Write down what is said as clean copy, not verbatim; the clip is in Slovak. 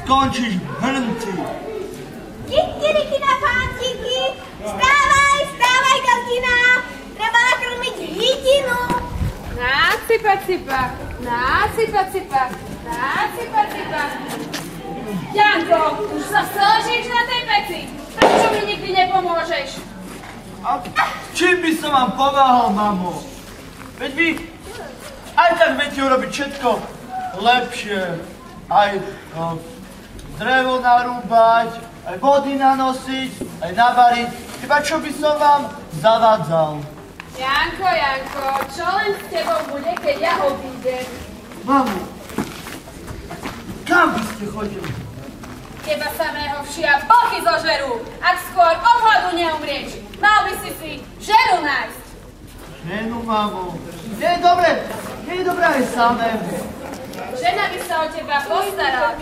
skončíš v hrnci. Kikiriky na fantíky, vstávaj, vstávaj, Galtina, treba nakrmiť hytinu. Násypať sypa, násypať sypa, násypať sypa. Janko, už sa ležíš na tej peci, prečo mi nikdy nepomôžeš? A čím by som vám pomáhal, mamo? Veď vy aj tak viete urobiť všetko lepšie. Aj drevo narúbať, aj vody nanosiť, aj navariť. Iba čo by som vám zavádzal? Janko, čo len s tebou bude, keď ja odídem? Mamo, kam by ste chodili? Teba samého všia bochy zožerú, ak skôr od hladu neumrieš. Mal by si ženu nájsť. Ženu, mamo. Nie je dobré aj samému. Žena by sa o teba postarala,